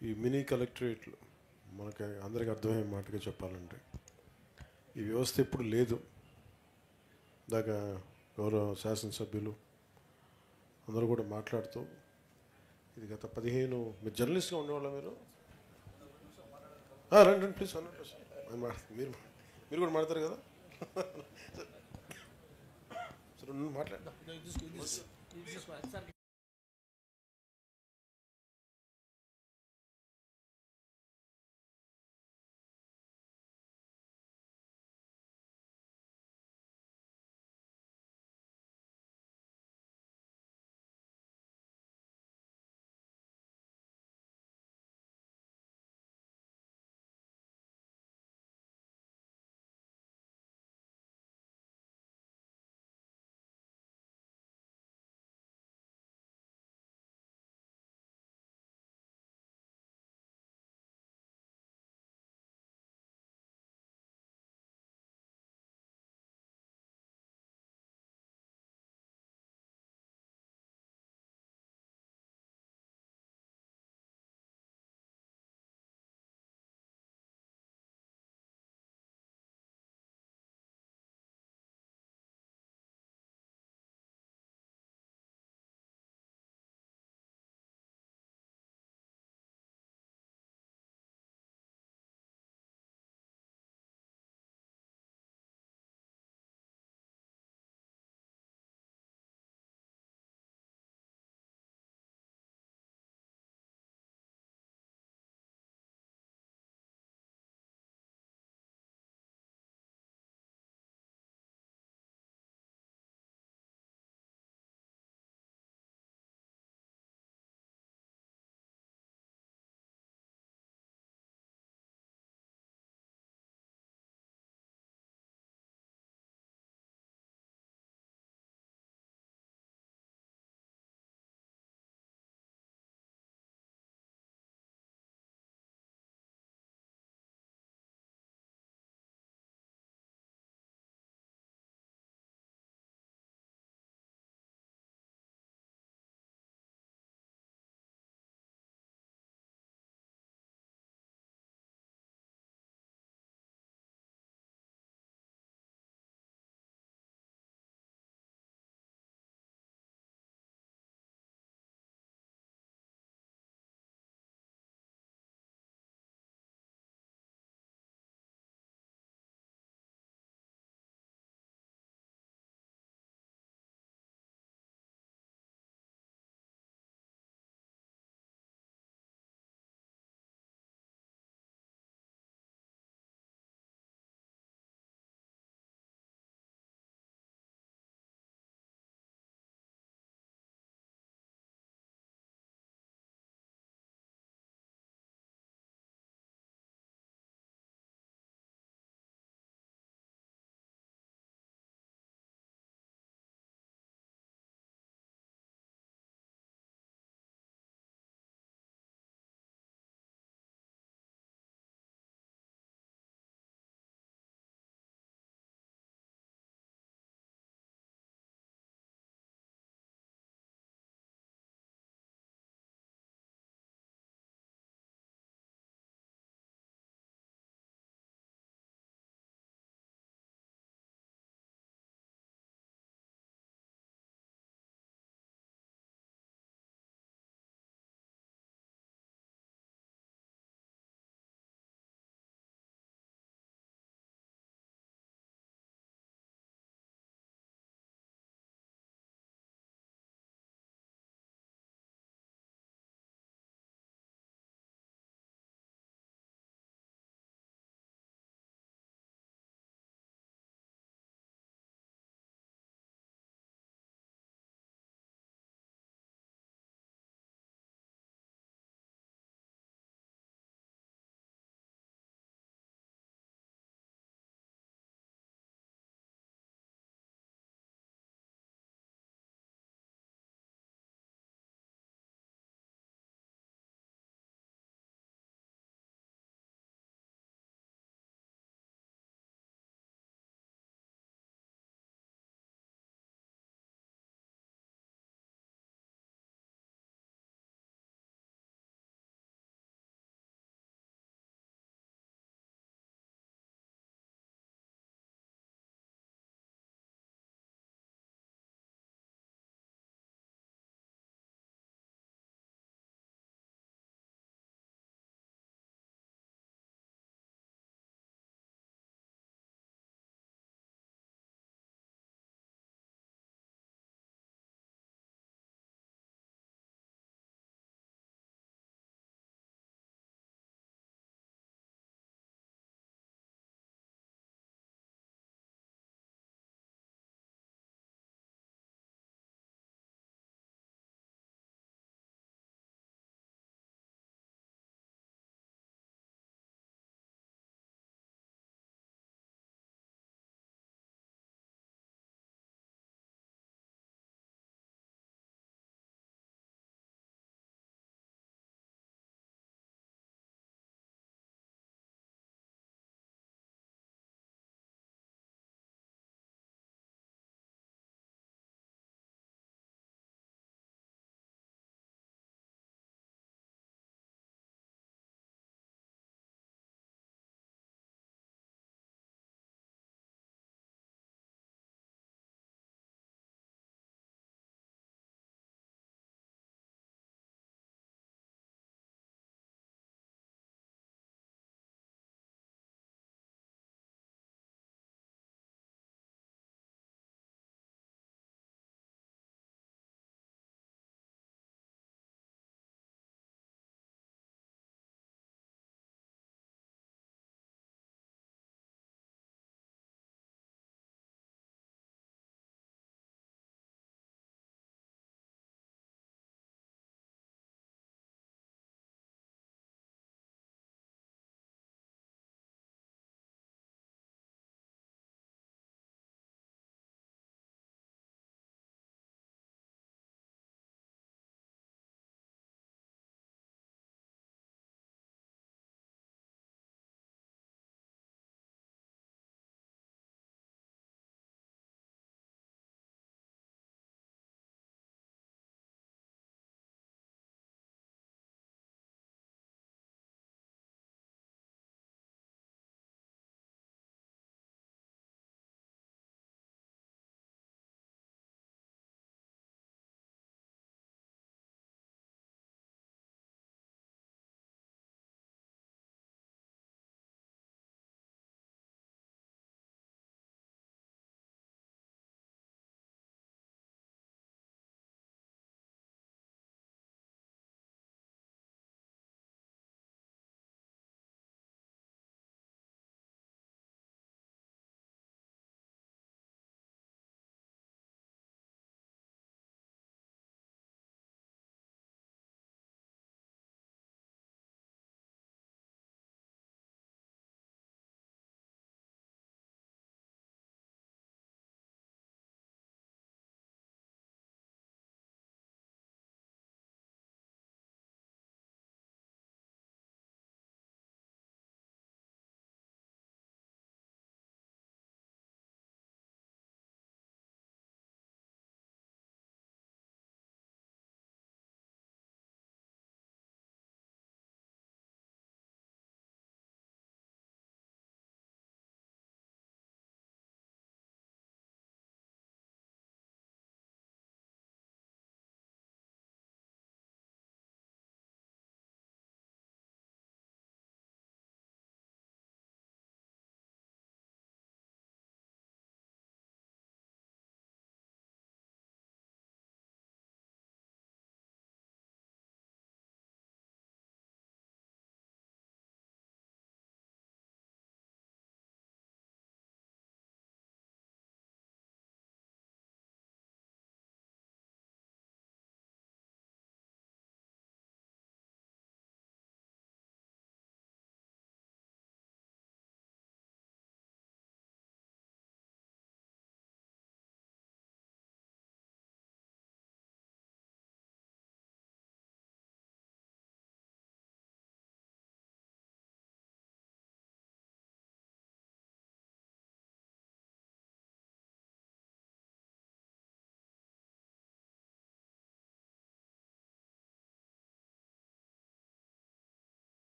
ఈ మినీ కలెక్టరేట్లు మనకి అందరికి అర్థమయ్యే మాటగా చెప్పాలంటే ఈ వ్యవస్థ ఎప్పుడు లేదు. దాకా గౌరవ శాసనసభ్యులు అందరూ కూడా మాట్లాడుతూ ఇది గత 15 మీరు జర్నలిస్ట్గా ఉండేవాళ్ళ మీరు రండి రండి ప్లీజ్ 100% మీరు మీరు కూడా మాట్లాడతారు కదా సరే మాట్లాడదాం.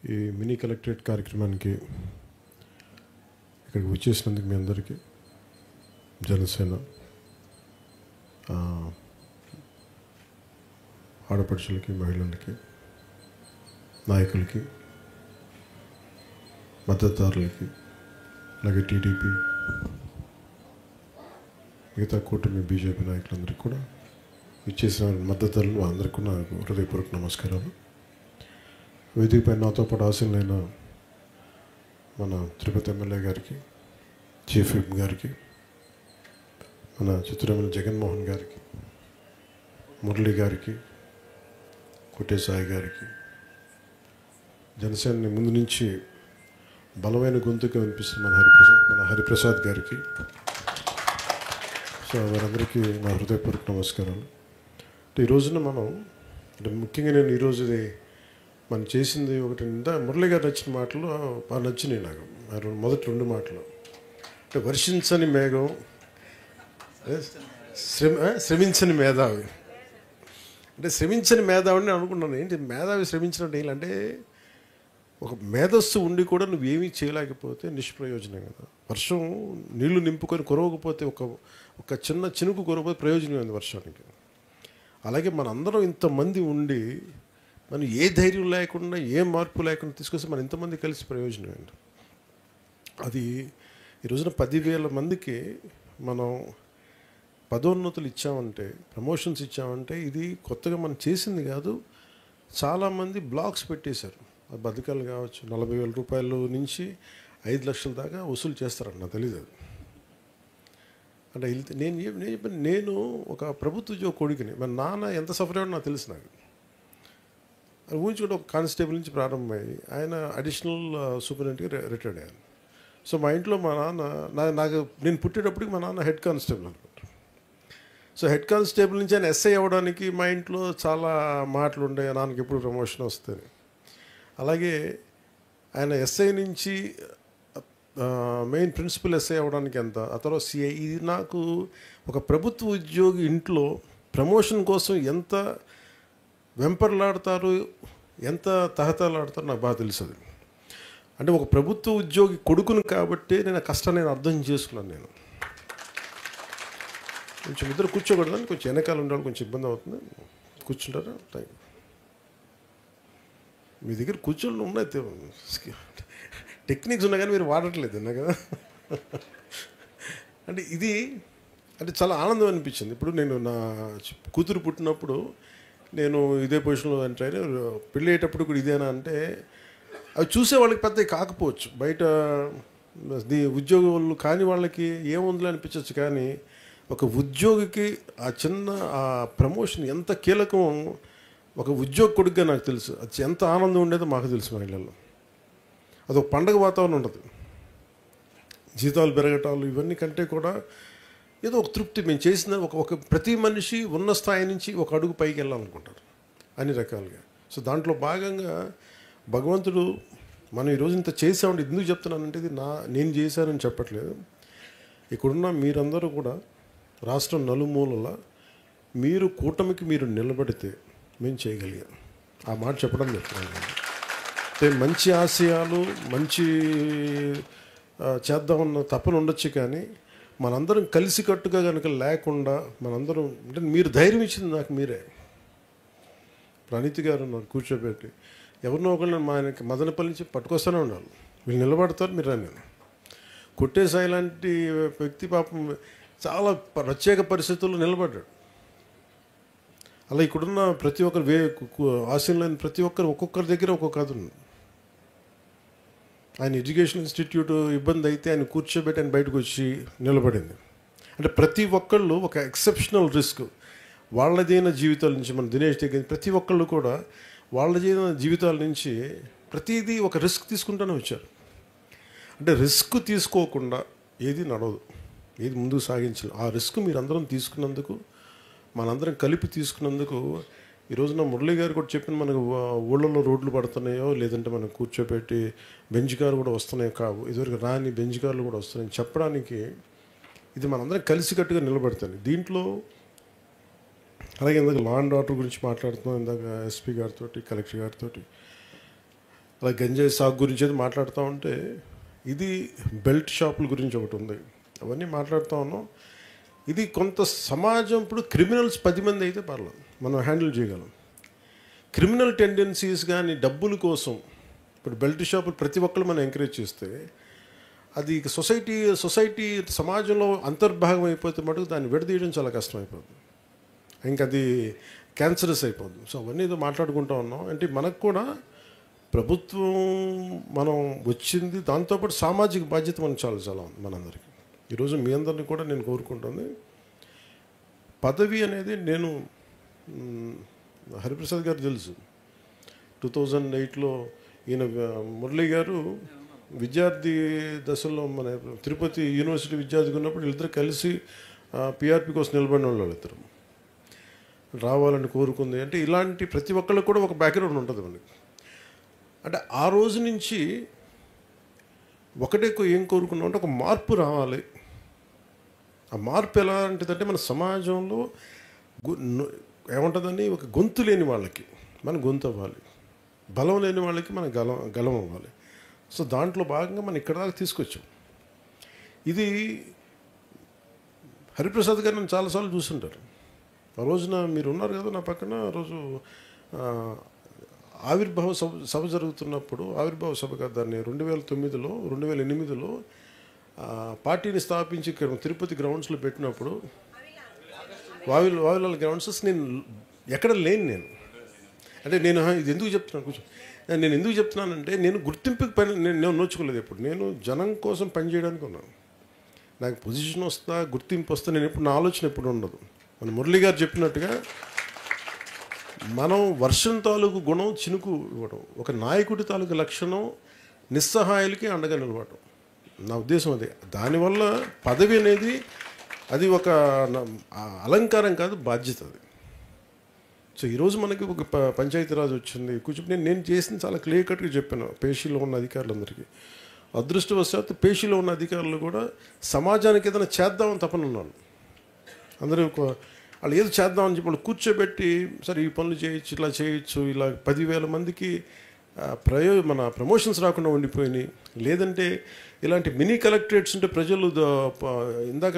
ఈ మినీ కలెక్టరేట్ కార్యక్రమానికి ఇక్కడికి వచ్చేసినందుకు మీ అందరికీ జనసేన ఆడపడుచులకి, మహిళలకి, నాయకులకి, మద్దతుదారులకి, అలాగే టీడీపీ, మిగతా కూటమి బీజేపీ నాయకులందరికీ కూడా, ఇచ్చేసిన మద్దతుదారులు అందరికీ కూడా నాకు హృదయపూర్వక నమస్కారాలు. వేదికపై నాతో పాటు ఆశీనులైన మన తిరుపతి ఎమ్మెల్యే గారికి, చీఫ్ విప్ గారికి, మన చిత్తూరు ఎమ్మెల్యే జగన్మోహన్ గారికి, మురళి గారికి, కుటే సాయి గారికి, జనసేనని ముందు నుంచి బలమైన గొంతుగా వినిపిస్తున్న మన హరిప్రసాద్ గారికి, సో వారందరికీ నా హృదయపూర్వక నమస్కారాలు. ఈ రోజున మనం ముఖ్యంగా నేను ఈరోజు మనం చేసింది ఒకటి, మురళి గారు నచ్చిన మాటలు బాగా నచ్చినాయి నాకు. మొదటి 2 మాటలు అంటే వర్షించని మేఘం, శ్రమించని మేధావి. అంటే శ్రమించని మేధావిని అనుకున్నాను. ఏంటి మేధావి శ్రమించినట్టు ఏంటంటే, ఒక మేధస్సు ఉండి కూడా నువ్వేమీ చేయలేకపోతే నిష్ప్రయోజనం కదా. వర్షం నీళ్లు నింపుకొని కురవకపోతే ఒక చిన్న చినుకు కురవకపోతే ప్రయోజనం ఉంది వర్షానికి. అలాగే మనందరం ఇంతమంది ఉండి మనం ఏ ధైర్యం లేకుండా, ఏ మార్పు లేకుండా తీసుకొస్తే మనం ఇంతమంది కలిసి ప్రయోజనం ఏంటి. అది ఈ రోజున 10,000 మందికి మనం పదోన్నతులు ఇచ్చామంటే, ప్రమోషన్స్ ఇచ్చామంటే ఇది కొత్తగా మనం చేసింది కాదు. చాలామంది బ్లాక్స్ పెట్టేశారు. బతకాలు కావచ్చు, 40,000 రూపాయల నుంచి 5 లక్షల దాకా వసూలు చేస్తారంట. నాకు తెలియదు అది. అంటే నేను ఒక ప్రభుత్వ ఉద్యోగ కొడుకుని, మన నాన్న ఎంత సఫర్ అయ్యాడో నాకు తెలుసు. నాకు అది ఊహించుకుంటే ఒక కానిస్టేబుల్ నుంచి ప్రారంభమయ్యి ఆయన అడిషనల్ సూపరింటెండెంట్గా రిటైర్డ్ అయ్యాను. సో మా ఇంట్లో మా నాన్న నేను పుట్టేటప్పటికి మా నాన్న హెడ్ కానిస్టేబుల్ అనుకుంటా. సో హెడ్ కానిస్టేబుల్ నుంచి ఆయన ఎస్ఐ అవ్వడానికి మా ఇంట్లో చాలా మాటలు ఉండే, నాన్నకి ఎప్పుడు ప్రమోషన్ వస్తుంది. అలాగే ఆయన ఎస్ఐ నుంచి మెయిన్ ప్రిన్సిపల్ ఎస్ఐ అవ్వడానికి ఎంత, ఆ తర్వాత సిఐ. ఇది నాకు ఒక ప్రభుత్వ ఉద్యోగి ఇంట్లో ప్రమోషన్ కోసం ఎంత వెంపర్లాడతారు, ఎంత తహతలాడతారు నాకు బాగా తెలుసు. అంటే ఒక ప్రభుత్వ ఉద్యోగి కొడుకును కాబట్టి నేను ఆ కష్టాన్ని అర్థం చేసుకున్నాను. నేను కొంచెం ఇద్దరు కూర్చోకూడదని, కొంచెం వెనకాల ఉండాలి, కొంచెం ఇబ్బంది అవుతుంది. కూర్చుంటారా? Thank you. మీ దగ్గర కూర్చొని ఉన్నాయి, టెక్నిక్స్ ఉన్నాయి కానీ మీరు వాడట్లేదు అన్నా కదా. అంటే ఇది అంటే చాలా ఆనందం అనిపించింది. ఇప్పుడు నేను నా కూతురు పుట్టినప్పుడు నేను ఇదే పొజిషన్లో ఎంటర్ అయినా, పెళ్ళి అయ్యేటప్పుడు కూడా ఇదేనా అంటే, అవి చూసే వాళ్ళకి పెద్దవి కాకపోవచ్చు, బయట ఉద్యోగులు కాని వాళ్ళకి ఏముందిలే అనిపించవచ్చు. కానీ ఒక ఉద్యోగికి ఆ చిన్న ఆ ప్రమోషన్ ఎంత కీలకం ఒక ఉద్యోగ కొడుకుగా నాకు తెలుసు. అది ఎంత ఆనందం ఉండేదో మాకు తెలుసు. మహిళల్లో అదొక పండగ వాతావరణం ఉంటుంది. జీతాలు పెరగటాలు ఇవన్నీ కంటే కూడా ఏదో ఒక తృప్తి. మేము చేసిన ఒక ప్రతి మనిషి ఉన్న స్థాయి నుంచి ఒక అడుగు పైకి వెళ్ళాలనుకుంటారు అన్ని రకాలుగా. సో దాంట్లో భాగంగా భగవంతుడు మనం ఈరోజు ఇంత చేసామంటే, ఎందుకు చెప్తున్నానంటే ఇది నేను చేశానని చెప్పట్లేదు. ఇక్కడున్న మీరందరూ కూడా రాష్ట్రం నలుమూలల మీరు కూటమికి మీరు నిలబడితే మేము చేయగలిగాం. ఆ మాట చెప్పడం చెప్తున్నాను. అంటే మంచి ఆశయాలు, మంచి చేద్దామన్న తపన ఉండొచ్చు, కానీ మనందరం కలిసికట్టుగా కనుక లేకుండా మనందరం, అంటే మీరు ధైర్యం ఇచ్చింది నాకు మీరే. ప్రణీతి గారు నాకు కూర్చోబెట్టి ఎవరినో ఒకళ్ళు మా ఆయనకి మదనపల్లి నుంచి పట్టుకొస్తూనే ఉండాలి. వీళ్ళు నిలబడతారు, మీరు అని. కుట్టే సాయి లాంటి వ్యక్తి పాపం చాలా ప్రత్యేక పరిస్థితుల్లో నిలబడ్డాడు. అలా ఇక్కడున్న ప్రతి ఒక్కరు ఆశీనులైన ప్రతి ఒక్కరు ఒక్కొక్కరి దగ్గర ఒక్కొక్క కథ ఉంది. ఆయన ఎడ్యుకేషన్ ఇన్స్టిట్యూట్ ఇబ్బంది అయితే ఆయన కూర్చోబెట్టి ఆయన బయటకు వచ్చి నిలబడింది. అంటే ప్రతి ఒక్కళ్ళు ఒక ఎక్సెప్షనల్ రిస్క్ వాళ్ళదైన జీవితాల నుంచి, మన దినేష్ దగ్గర ప్రతి ఒక్కళ్ళు కూడా వాళ్ళదైన జీవితాల నుంచి ప్రతిదీ ఒక రిస్క్ తీసుకుంటూనే వచ్చారు. అంటే రిస్క్ తీసుకోకుండా ఏది నడవదు, ఏది ముందుకు సాగించాలి. ఆ రిస్క్ మీరందరం తీసుకున్నందుకు, మనందరం కలిపి తీసుకున్నందుకు ఈ రోజున మురళి గారు కూడా చెప్పిన, మనకు ఊళ్ళలో రోడ్లు పడుతున్నాయో లేదంటే మనం కూర్చోబెట్టి బెంచ్ కార్లు కూడా వస్తున్నాయో కావు, ఇదివరకు రాని బెంచ్ కార్లు కూడా వస్తున్నాయని చెప్పడానికి ఇది మనందరం కలిసికట్టుగా నిలబడతాను దీంట్లో. అలాగే ఇందాక లా అండ్ ఆర్డర్ గురించి మాట్లాడుతున్నాం, ఇందాక ఎస్పీ గారితో, కలెక్టర్ గారితో. అలా గంజాయి సాగు గురించి అయితే మాట్లాడుతూ ఉంటే ఇది బెల్ట్ షాపుల గురించి ఒకటి ఉంది, అవన్నీ మాట్లాడుతూ ఉన్నాం. ఇది కొంత సమాజం ఇప్పుడు క్రిమినల్స్ 10 మంది అయితే పర్లేదు, మనం హ్యాండిల్ చేయగలం. క్రిమినల్ టెండెన్సీస్ కానీ డబ్బుల కోసం ఇప్పుడు బెల్ట్ షాపులు ప్రతి ఒక్కరు మనం ఎంకరేజ్ చేస్తే అది సొసైటీ సమాజంలో అంతర్భాగం అయిపోతే మటుకు దాన్ని విడదీయడం చాలా కష్టం అయిపోతుంది, ఇంకా అది క్యాన్సరస్ అయిపోతుంది. సో అవన్నీ ఏదో మాట్లాడుకుంటూ ఉన్నాం. అంటే మనకు కూడా ప్రభుత్వం మనం వచ్చింది, దాంతోపాటు సామాజిక బాధ్యత మనకు చాలా మనందరికీ. ఈరోజు మీ అందరినీ కూడా నేను కోరుకుంటుంది, పదవి అనేది నేను హరిప్రసాద్ గారు తెలుసు, 2008లో ఈయన మురళీ గారు విద్యార్థి దశలో మన తిరుపతి యూనివర్సిటీ విద్యార్థిగా ఉన్నప్పుడు వీళ్ళిద్దరు కలిసి పిఆర్పి కోసం నిలబడిన వాళ్ళు ఇద్దరు రావాలని కోరుకుంది. అంటే ఇలాంటి ప్రతి ఒక్కళ్ళకి కూడా ఒక బ్యాక్గ్రౌండ్ ఉంటుంది మనకి. అంటే ఆ రోజు నుంచి ఒకటే ఏం కోరుకున్నాం అంటే ఒక మార్పు రావాలి. ఆ మార్పు ఎలాంటిదంటే మన సమాజంలో ఏముంటుందని ఒక గొంతు లేని వాళ్ళకి మనం గొంతు అవ్వాలి, బలం లేని వాళ్ళకి మనం గలం అవ్వాలి. సో దాంట్లో భాగంగా మనం ఇక్కడ దాకా తీసుకొచ్చాం. ఇది హరిప్రసాద్ గారు నన్ను చాలాసార్లు చూస్తుంటారు. ఆ రోజున మీరు ఉన్నారు కదా నా పక్కన, ఆ రోజు ఆవిర్భావ సభ జరుగుతున్నప్పుడు, ఆవిర్భావ సభ కదా దాన్ని 2008లో పార్టీని స్థాపించి తిరుపతి గ్రౌండ్స్లో పెట్టినప్పుడు, వావిలాల గ్రౌండ్స్ నేను ఎక్కడ లేను. అంటే నేను ఇది ఎందుకు చెప్తున్నాను, కొంచెం నేను ఎందుకు చెప్తున్నానంటే నేను గుర్తింపుకి పని నేను నోచుకోలేదు. ఎప్పుడు నేను జనం కోసం పనిచేయడానికి ఉన్నాను. నాకు పొజిషన్ వస్తా, గుర్తింపు వస్తా, నేను ఎప్పుడు నా ఆలోచన ఎప్పుడు ఉండదు. మన మురళి గారు చెప్పినట్టుగా మనం వర్షం తాలూకు గుణం చినుకు ఇవ్వడం, ఒక నాయకుడి తాలూకు లక్షణం నిస్సహాయాలకి అండగా నిలవడం, నా ఉద్దేశం అదే. దానివల్ల పదవి అనేది అది ఒక అలంకారం కాదు, బాధ్యత అది. సో ఈరోజు మనకి ఒక పంచాయతీరాజ్ వచ్చింది, కూర్చొని నేను చేసింది చాలా క్లియర్ కట్గా చెప్పాను పేషీలో ఉన్న అధికారులందరికీ. అదృష్టవశాత్తు పేషీలో ఉన్న అధికారులు కూడా సమాజానికి ఏదైనా చేద్దామని తపనున్నాను. అందరూ వాళ్ళు ఏదో చేద్దామని చెప్పి వాళ్ళు కూర్చోబెట్టి, సరే ఈ పనులు చేయొచ్చు, ఇలా చేయొచ్చు, ఇలా 10,000 మందికి మన ప్రమోషన్స్ రాకుండా ఉండిపోయినాయి. లేదంటే ఇలాంటి మినీ కలెక్టరేట్స్ ఉంటే ప్రజలు ఇందాక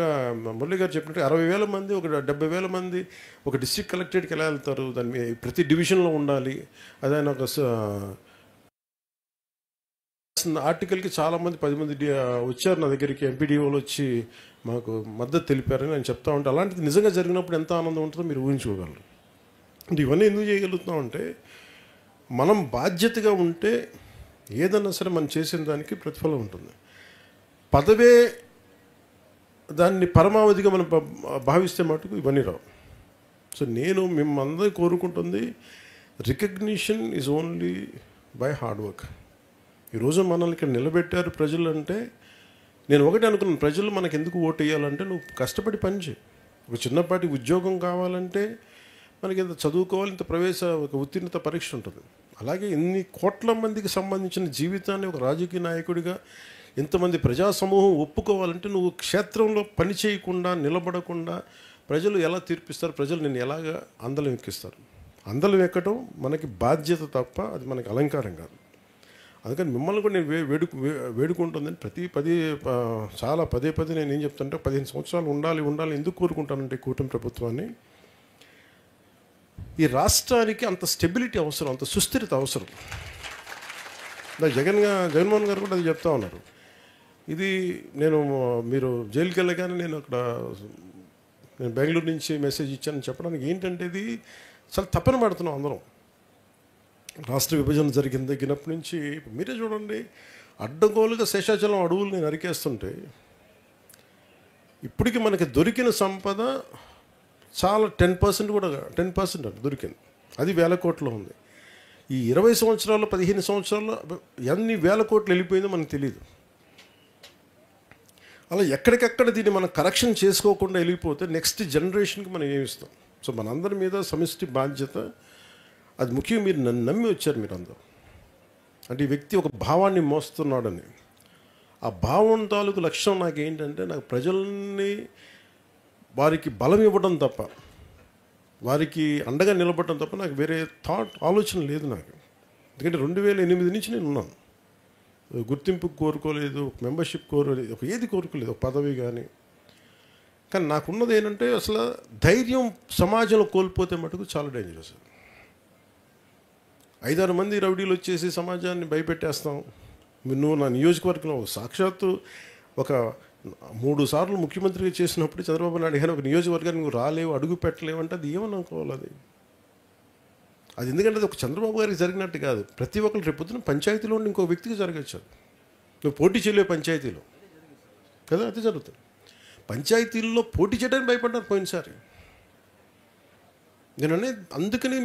మురళి గారు చెప్పినట్టు 60,000 మంది, ఒక 70,000 మంది ఒక డిస్ట్రిక్ట్ కలెక్టరేట్కి ఎలా వెళ్తారు? దాన్ని ప్రతి డివిజన్లో ఉండాలి. అదైనా ఒక ఆర్టికల్కి చాలామంది 10 మంది వచ్చారు నా దగ్గరికి, ఎంపీడీఓలు వచ్చి మాకు మద్దతు తెలిపారని నేను చెప్తా ఉంటే, అలాంటిది నిజంగా జరిగినప్పుడు ఎంత ఆనందం ఉంటుందో మీరు ఊహించుకోగలరు. అంటే ఇవన్నీ ఎందుకు చేయగలుగుతున్నామంటే మనం బాధ్యతగా ఉంటే ఏదన్నా సరే మనం చేసిన దానికి ప్రతిఫలం ఉంటుంది. పదవే దాన్ని పరమావధిగా మనం భావిస్తే మటుకు ఇవన్నీ రావు. సో నేను మిమ్మల్ని కోరుకుంటుంది, recognition is only by hard work. ఈరోజు మనల్ని ఇక్కడ నిలబెట్టారు ప్రజలు అంటే, నేను ఒకటి అనుకున్నాను, ప్రజలు మనకు ఎందుకు ఓటు వేయాలంటే నువ్వు కష్టపడి పని చేయి. ఒక చిన్నపాటి ఉద్యోగం కావాలంటే మనకి ఇంత చదువుకోవాలి, ఇంత ఒక ఉత్తీర్ణత పరీక్ష ఉంటుంది. అలాగే ఇన్ని కోట్ల మందికి సంబంధించిన జీవితాన్ని ఒక రాజకీయ నాయకుడిగా ఇంతమంది ప్రజా సమూహం ఒప్పుకోవాలంటే నువ్వు క్షేత్రంలో పని చేయకుండా, నిలబడకుండా ప్రజలు ఎలా తీర్పిస్తారు, ప్రజలు నేను ఎలాగా అందలం ఎక్కిస్తారు? అందలం ఎక్కడం మనకి బాధ్యత తప్ప అది మనకి అలంకారం కాదు. అందుకని మిమ్మల్ని కూడా నేను వేడుకుంటుందని చాలా పదే నేను ఏం చెప్తానంటే 15 సంవత్సరాలు ఉండాలి. ఎందుకు కోరుకుంటానంటే కూటమి ప్రభుత్వాన్ని, ఈ రాష్ట్రానికి అంత స్టెబిలిటీ అవసరం, అంత సుస్థిరత అవసరం. జగన్మోహన్ గారు కూడా అది చెప్తా ఉన్నారు. ఇది మీరు జైలుకి వెళ్ళగానే నేను బెంగళూరు నుంచి మెసేజ్ ఇచ్చానని చెప్పడానికి ఏంటంటే, ఇది చాలా తప్పన పడుతున్నాం అందరం. రాష్ట్ర విభజన జరిగినప్పటి నుంచి మీరే చూడండి, అడ్డగోలుగా శేషాచలం అడవులు నేను నరికేస్తుంటే ఇప్పటికి మనకి దొరికిన సంపద చాలా 10% కూడా 10% దొరికింది. అది 1,000 కోట్లు ఉంది. ఈ 20 సంవత్సరాల్లో 15 సంవత్సరాల్లో ఎన్ని 1,000 కోట్లు వెళ్ళిపోయిందో మనకు తెలియదు. అలా ఎక్కడికెక్కడ దీన్ని మనం కరెక్షన్ చేసుకోకుండా వెళ్ళిపోతే నెక్స్ట్ జనరేషన్కి మనం ఏమిస్తాం? సో మనందరి మీద సమిష్టి బాధ్యత అది ముఖ్యంగా. మీరు నన్ను నమ్మి వచ్చారు మీరందరూ. అంటే ఈ వ్యక్తి ఒక భావాన్ని మోస్తున్నాడని, ఆ భావం తాలూకు లక్ష్యం నాకు ఏంటంటే, నాకు ప్రజల్ని వారికి బలం ఇవ్వడం తప్ప, వారికి అండగా నిలబడడం తప్ప నాకు వేరే ఆలోచన లేదు. నాకు ఎందుకంటే 2008 నుంచి నేను ఉన్నాను. గుర్తింపు కోరుకోలేదు, మెంబర్షిప్ కోరుకోలేదు, ఏది కోరుకోలేదు, ఒక పదవి కానీ. కానీ నాకున్నది ఏంటంటే అసలు ధైర్యం సమాజంలో కోల్పోతే మటుకు చాలా డేంజరస్. 5-6 మంది రౌడీలు వచ్చేసి సమాజాన్ని భయపెట్టేస్తాం. నువ్వు నా నియోజకవర్గంలో సాక్షాత్తు ఒక 3 సార్లు ముఖ్యమంత్రిగా చేసినప్పుడు చంద్రబాబు నాయుడు గారు ఒక నియోజకవర్గానికి నువ్వు రాలేవు, అడుగు పెట్టలేవు అంటే అది ఏమని అనుకోవాలి? అది ఎందుకంటే అది ఒక చంద్రబాబు గారికి జరిగినట్టు కాదు. ప్రతి ఒక్కరు రేపు పొద్దున పంచాయతీలో ఉండి ఇంకో వ్యక్తికి జరగచ్చు. నువ్వు పోటీ చేయలేవు పంచాయతీలో కదా, అదే జరుగుతుంది. పంచాయతీల్లో పోటీ చేయడానికి భయపడ్డారు పోయినసారి. నేననే అందుకని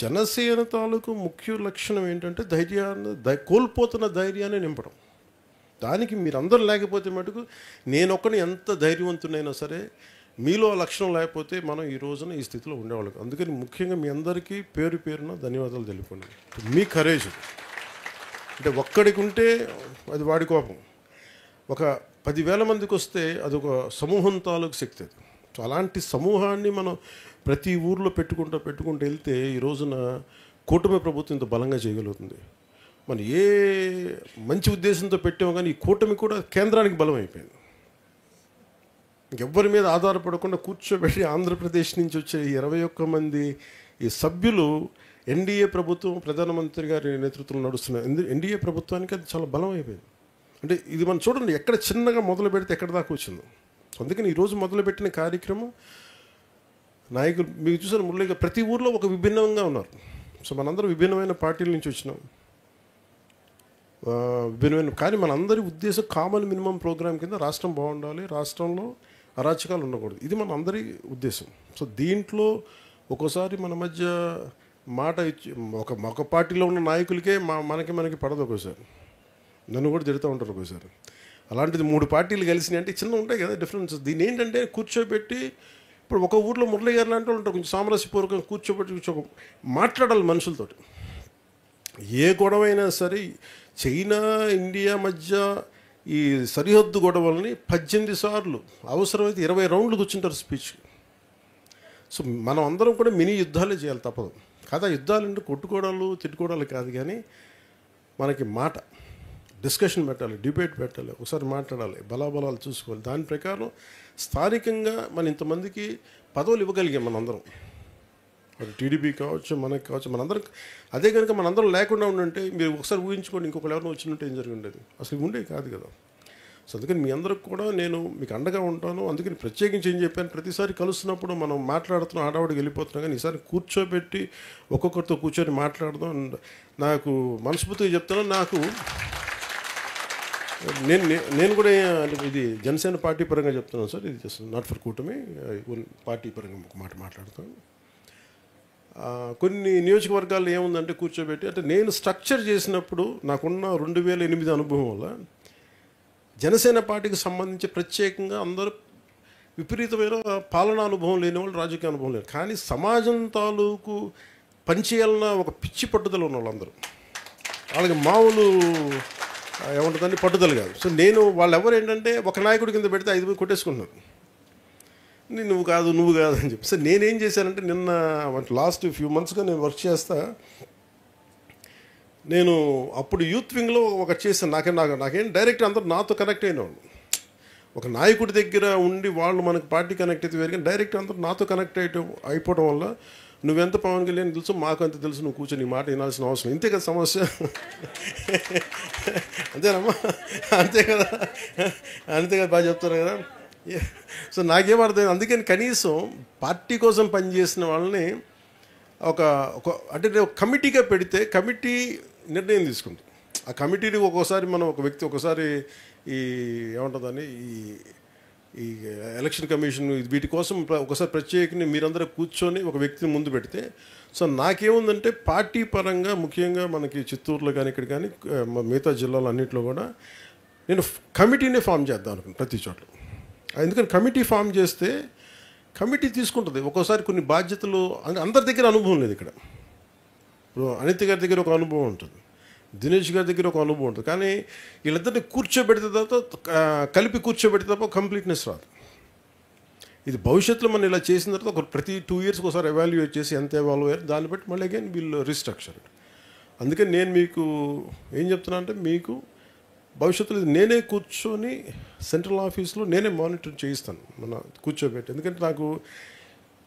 జనసేన తాలూకు ముఖ్య లక్షణం ఏంటంటే ధైర్యాన్ని, కోల్పోతున్న ధైర్యాన్ని నింపడం. దానికి మీరందరూ లేకపోతే మటుకు నేనొక్కని ఎంత ధైర్యవంతునైనా సరే మీలో ఆ లక్షణం లేకపోతే మనం ఈ రోజున ఈ స్థితిలో ఉండేవాళ్ళం. అందుకని ముఖ్యంగా మీ అందరికీ పేరు పేరున ధన్యవాదాలు తెలుపుకోండి. మీ కరేజ్ అంటే ఒక్కడికి ఉంటే అది వాడి కోపం, ఒక 10,000 మందికి వస్తే అదొక సమూహం తాలూకు శక్తి. అది సో అలాంటి సమూహాన్ని మనం ప్రతి ఊర్లో పెట్టుకుంటూ వెళ్తే ఈ రోజున కూటమి ప్రభుత్వం ఇంత బలంగా చేయగలుగుతుంది. మనం ఏ మంచి ఉద్దేశంతో పెట్టామో కానీ ఈ కూటమి కూడా కేంద్రానికి బలం అయిపోయింది. ఎవ్వరి మీద ఆధారపడకుండా కూర్చోబెట్టి ఆంధ్రప్రదేశ్ నుంచి వచ్చే 21 మంది ఈ సభ్యులు ఎన్డీఏ ప్రభుత్వం, ప్రధానమంత్రి గారి నేతృత్వంలో నడుస్తున్న ఎన్డీఏ ప్రభుత్వానికి అది చాలా బలం అయిపోయింది. అంటే ఇది మనం చూడండి, ఎక్కడ చిన్నగా మొదలు పెడితే ఎక్కడ దాకా వచ్చిందో. అందుకని ఈరోజు మొదలుపెట్టిన కార్యక్రమం నాయకులు మీకు చూసిన మురళిగా ప్రతి ఊర్లో ఒక విభిన్నంగా ఉన్నారు. సో మనందరం విభిన్నమైన పార్టీల నుంచి వచ్చినాం, విభిన్నమైన, కానీ మనందరి ఉద్దేశం కామన్ మినిమం ప్రోగ్రామ్ కింద రాష్ట్రం బాగుండాలి, రాష్ట్రంలో అరాచకాలు ఉండకూడదు. ఇది మన అందరి ఉద్దేశం. సో దీంట్లో ఒక్కోసారి మన మధ్య మాట ఇచ్చి ఒక పార్టీలో ఉన్న నాయకులకే మనకి పడదు. ఒక్కోసారి నన్ను కూడా తిడుతూ ఉంటారు ఒక్కోసారి. అలాంటిది 3 పార్టీలు కలిసినాయి అంటే చిన్న ఉంటాయి కదా డిఫరెన్సెస్. దీని ఏంటంటే కూర్చోబెట్టి, ఇప్పుడు ఒక ఊర్లో మురళి గారు లాంటి వాళ్ళు ఉంటారు, కొంచెం సామరస్యపూర్వకంగా కూర్చోబెట్టి మాట్లాడాలి మనుషులతో. ఏ గొడవ అయినా సరే, చైనా ఇండియా మధ్య ఈ సరిహద్దు గొడవలని 18 సార్లు, అవసరమైతే 20 రౌండ్లు కూర్చుంటారు స్పీచ్. సో మనం అందరం కూడా మినీ యుద్ధాలే చేయాలి, తప్పదు కదా. యుద్ధాలు అంటే కొట్టుకోవడాలు తిట్టుకోవడాలు కాదు, కానీ మనకి మాట డిస్కషన్ పెట్టాలి, డిబేట్ పెట్టాలి, ఒకసారి మాట్లాడాలి, బలాబలాలు చూసుకోవాలి. దాని ప్రకారం స్థానికంగా మనం ఇంతమందికి పదవులు ఇవ్వగలిగాం మనందరం. అది టీడీపీ కావచ్చు, మనకి కావచ్చు, మనందరం. అదే కనుక మనందరం లేకుండా ఉండంటే మీరు ఒకసారి ఊహించుకోండి, ఇంకొకరు ఎవరినో వచ్చినట్టు ఏం జరిగి ఉండేది, అసలు ఉండేది కాదు కదా. సో అందుకని మీ అందరికి కూడా నేను మీకు అండగా ఉంటాను. అందుకని ప్రత్యేకించి ఏం చెప్పాను, ప్రతిసారి కలుస్తున్నప్పుడు మనం మాట్లాడుతున్నాం, ఆడవాడికి వెళ్ళిపోతున్నాం, కానీ ఈసారి కూర్చోబెట్టి ఒక్కొక్కరితో కూర్చొని మాట్లాడదాం. నాకు మనస్ఫూర్తిగా చెప్తాను, నాకు నేను కూడా ఇది జనసేన పార్టీ పరంగా చెప్తున్నాను సార్, ఇది జస్ట్ నాట్ ఫర్ కూటమి, పార్టీ పరంగా ఒక మాట మాట్లాడతాను. కొన్ని నియోజకవర్గాల్లో ఏముందంటే కూర్చోబెట్టి, అంటే నేను స్ట్రక్చర్ చేసినప్పుడు నాకున్న 2008 అనుభవం వల్ల జనసేన పార్టీకి సంబంధించి ప్రత్యేకంగా అందరూ విపరీతమైన పాలనా అనుభవం లేని వాళ్ళు, రాజకీయ అనుభవం లేని, కానీ సమాజం తాలూకు పనిచేయాలన్న ఒక పిచ్చి పట్టుదల ఉన్న వాళ్ళందరూ, వాళ్ళకి మామూలు ఏముంటుందండి పట్టుదల కాదు. సో నేను వాళ్ళెవరు ఏంటంటే ఒక నాయకుడి కింద పెడితే 5 మంది కొట్టేసుకుంటున్నారు, నువ్వు కాదు అని చెప్పి. సో నేనేం చేశానంటే నిన్న లాస్ట్ ఫ్యూ మంత్స్గా నేను వర్క్ చేస్తా. నేను అప్పుడు యూత్ వింగ్లో ఒక చేశాను. నాకేం డైరెక్ట్ అందరూ నాతో కనెక్ట్ అయినవాళ్ళు. ఒక నాయకుడి దగ్గర ఉండి వాళ్ళు మనకు పార్టీ కనెక్ట్ అయితే వేరు, కానీ డైరెక్ట్ అందరూ నాతో కనెక్ట్ అయిపోవడం వల్ల నువ్వెంత పవన్ కళ్యాణ్ తెలుసు, మాకు అంత తెలుసు, నువ్వు కూర్చొని నీ మాట వినాల్సిన అవసరం, ఇంతే కదా సమస్య. అంతేనమ్మా, అంతే కదా బాగా చెప్తారు కదా. సో నాకేం అర్థం, అందుకని కనీసం పార్టీ కోసం పనిచేసిన వాళ్ళని ఒక అంటే కమిటీగా పెడితే కమిటీ నిర్ణయం తీసుకుంది. ఆ కమిటీని ఒక్కోసారి మనం ఒక వ్యక్తి, ఒకసారి ఈ ఏమంటుందని ఈ ఎలక్షన్ కమిషన్ వీటి కోసం ఒకసారి ప్రత్యేకంగా మీరందరూ కూర్చొని ఒక వ్యక్తిని ముందు పెడితే, సో నాకేముందంటే పార్టీ పరంగా ముఖ్యంగా మనకి చిత్తూరులో కానీ ఇక్కడ కానీ మిగతా జిల్లాలో అన్నింటిలో కూడా నేను కమిటీనే ఫామ్ చేద్దాం అనుకున్నాను ప్రతి చోట్ల. ఎందుకని కమిటీ ఫామ్ చేస్తే కమిటీ తీసుకుంటుంది. ఒక్కోసారి కొన్ని బాధ్యతలు అందరి దగ్గర అనుభవం లేదు. ఇక్కడ ఇప్పుడు అనిత గారి దగ్గర ఒక అనుభవం ఉంటుంది, దినేష్ గారి దగ్గర ఒక అనుభవం ఉంటుంది, కానీ వీళ్ళిద్దరిని కూర్చోబెడితే తప్ప కలిపి కూర్చోబెడితే తప్ప కంప్లీట్నెస్ రాదు. ఇది భవిష్యత్తులో మనం ఇలా చేసిన తర్వాత ప్రతి 2 years ఒకసారి ఎవాల్యుయేట్ చేసి ఎంత ఎవాల్వ్ అయ్యారు దాన్ని బట్టి మళ్ళీ అగైన్ వీళ్ళు రీస్ట్రక్చర్. అందుకని నేను మీకు ఏం చెప్తున్నా అంటే, మీకు భవిష్యత్తులో నేనే కూర్చొని సెంట్రల్ ఆఫీస్లో నేనే మానిటర్ చేయిస్తాను, మన కూర్చోబెట్టి. ఎందుకంటే నాకు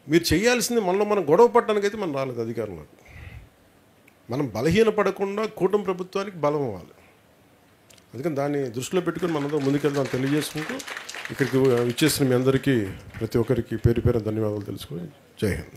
మీరు చేయాల్సింది మనలో మనం గొడవ పడడానికి అయితే మనం రాలేదు అధికారంలోకి. మనం బలహీనపడకుండా కూటమి ప్రభుత్వానికి బలం అవ్వాలి. అందుకని దాన్ని దృష్టిలో పెట్టుకుని మనందరం ముందుకెళ్దాం తెలియజేసుకుంటూ, ఇక్కడికి ఇచ్చేసిన మీ అందరికీ ప్రతి ఒక్కరికి పేరు పేరు ధన్యవాదాలు తెలుసుకొని జై హింద్.